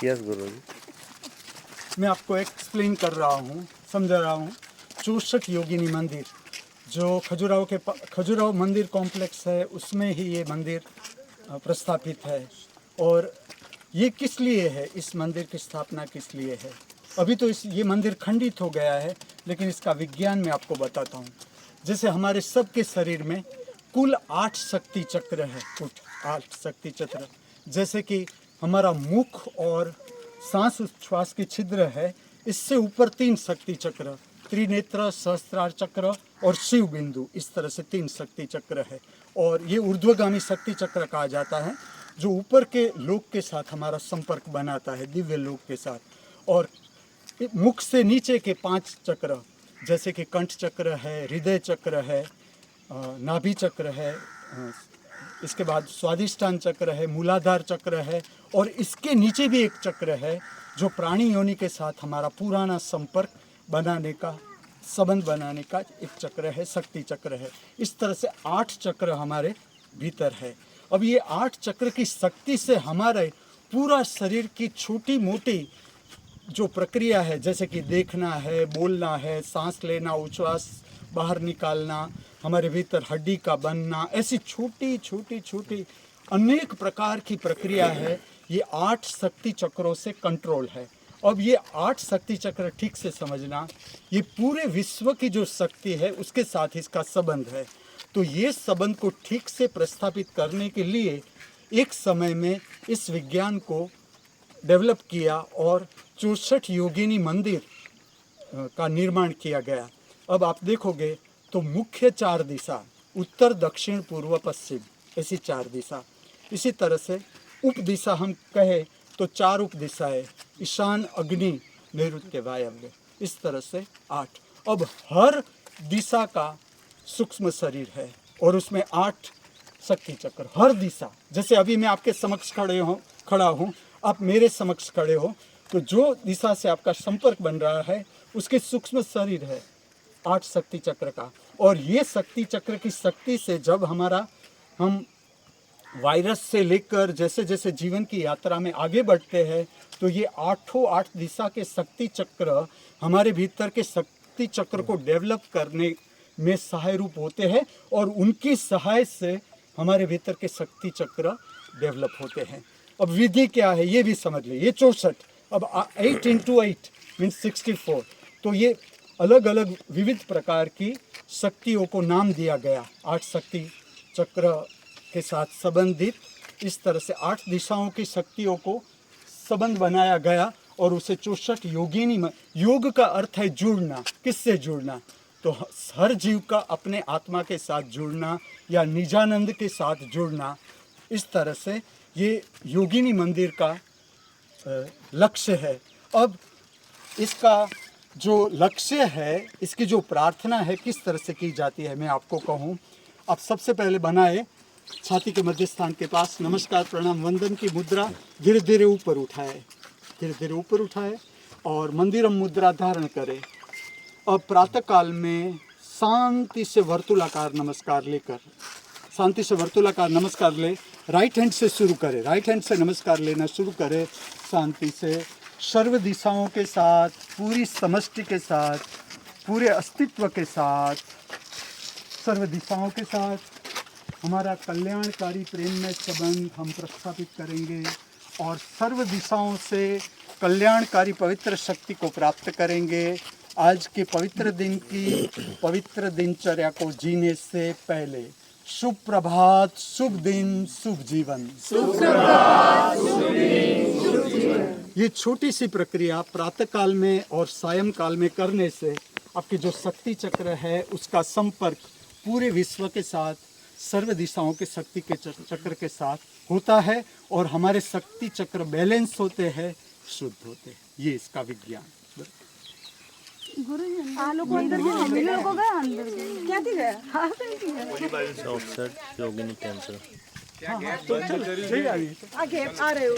Yes गुरुजी। मैं आपको explain कर रहा हूँ, समझा रहा हूँ। 64 योगिनी मंदिर जो खजुराहो मंदिर कॉम्प्लेक्स है, उसमें ही ये मंदिर प्रस्थापित है। और ये किस लिए है, इस मंदिर की स्थापना किस लिए है? अभी तो ये मंदिर खंडित हो गया है, लेकिन इसका विज्ञान मैं आपको बताता हूँ। जैसे हमारे सबके शरीर में कुल 8 शक्ति चक्र है, कुल 8 शक्ति चक्र। जैसे कि हमारा मुख और सांस उच्छ्वास की छिद्र है, इससे ऊपर 3 शक्ति चक्र, त्रिनेत्र, सहस्त्रार चक्र और शिव बिंदु, इस तरह से 3 शक्ति चक्र है। और ये ऊर्ध्वगामी शक्ति चक्र कहा जाता है, जो ऊपर के लोक के साथ हमारा संपर्क बनाता है, दिव्य लोक के साथ। और मुख से नीचे के 5 चक्र, जैसे कि कंठ चक्र है, हृदय चक्र है, नाभि चक्र है, इसके बाद स्वादिष्ठान चक्र है, मूलाधार चक्र है, और इसके नीचे भी एक चक्र है जो प्राणी योनि के साथ हमारा पुराना संपर्क बनाने का, संबंध बनाने का एक चक्र है, शक्ति चक्र है। इस तरह से 8 चक्र हमारे भीतर है। अब ये 8 चक्र की शक्ति से हमारे पूरा शरीर की छोटी मोटी जो प्रक्रिया है, जैसे कि देखना है, बोलना है, सांस लेना, उच्छ्वास बाहर निकालना, हमारे भीतर हड्डी का बनना, ऐसी छोटी छोटी छोटी अनेक प्रकार की प्रक्रिया है, ये 8 शक्ति चक्रों से कंट्रोल है। अब ये 8 शक्ति चक्र ठीक से समझना, ये पूरे विश्व की जो शक्ति है उसके साथ इसका संबंध है। तो ये संबंध को ठीक से प्रस्थापित करने के लिए एक समय में इस विज्ञान को डेवलप किया और 64 योगिनी मंदिर का निर्माण किया गया। अब आप देखोगे तो मुख्य 4 दिशा, उत्तर, दक्षिण, पूर्व, पश्चिम, ऐसी 4 दिशा। इसी तरह से उप दिशा हम कहें तो 4 उप दिशाएं, ईशान, अग्नि, नैऋत्य, वायव्य, इस तरह से 8। अब हर दिशा का सूक्ष्म शरीर है और उसमें 8 शक्ति चक्र, हर दिशा। जैसे अभी मैं आपके समक्ष खड़ा हूँ, आप मेरे समक्ष खड़े हो, तो जो दिशा से आपका संपर्क बन रहा है उसके सूक्ष्म शरीर है 8 शक्ति चक्र का। और ये शक्ति चक्र की शक्ति से जब हम वायरस से लेकर जैसे जैसे जीवन की यात्रा में आगे बढ़ते हैं, तो ये 8 दिशा के शक्ति चक्र हमारे भीतर के शक्ति चक्र को डेवलप करने में सहाय रूप होते हैं, और उनकी सहाय से हमारे भीतर के शक्ति चक्र डेवलप होते हैं। अब विधि क्या है ये भी समझ लीजिए। ये 64, अब 8 × 8 मीन्स 64। तो ये अलग अलग विविध प्रकार की शक्तियों को नाम दिया गया, 8 शक्ति चक्र के साथ संबंधित इस तरह से 8 दिशाओं की शक्तियों को संबंध बनाया गया और उसे 64 योगिनी। योग का अर्थ है जुड़ना। किससे जुड़ना? तो हर जीव का अपने आत्मा के साथ जुड़ना या निजानंद के साथ जुड़ना। इस तरह से ये योगिनी मंदिर का लक्ष्य है। अब इसका जो लक्ष्य है, इसकी जो प्रार्थना है किस तरह से की जाती है मैं आपको कहूँ। आप सबसे पहले बनाए छाती के मध्य स्थान के पास नमस्कार प्रणाम वंदन की मुद्रा, धीरे धीरे ऊपर उठाए, धीरे धीरे ऊपर उठाए और मंदिरम मुद्रा धारण करें। अब प्रातः काल में शांति से वर्तुलाकार नमस्कार लेकर, शांति से वर्तुलाकार नमस्कार ले, राइट हैंड से शुरू करें, राइट हैंड से नमस्कार लेना शुरू करें शांति से, सर्व दिशाओं के साथ, पूरी समष्टि के साथ, पूरे अस्तित्व के साथ, सर्व दिशाओं के साथ हमारा कल्याणकारी प्रेम में संबंध हम प्रस्थापित करेंगे और सर्व दिशाओं से कल्याणकारी पवित्र शक्ति को प्राप्त करेंगे। आज के पवित्र दिन की पवित्र दिनचर्या को जीने से पहले शुभ प्रभात, शुभ दिन, शुभ जीवन। शुभ प्रभात, शुभ दिन, शुभ जीवन। ये छोटी सी प्रक्रिया प्रातः काल में और सायं काल में करने से आपके जो शक्ति चक्र है उसका संपर्क पूरे विश्व के साथ, सर्व दिशाओं के शक्ति के चक्र के साथ होता है और हमारे शक्ति चक्र बैलेंस होते हैं, शुद्ध होते हैं। ये इसका विज्ञान। आलू को अंदर हम लोग को गए अंदर क्या थी गए ऑफसेट योगिनी कैंसर। हाँ, तो चलो ठीक है, आगे आ रहे हो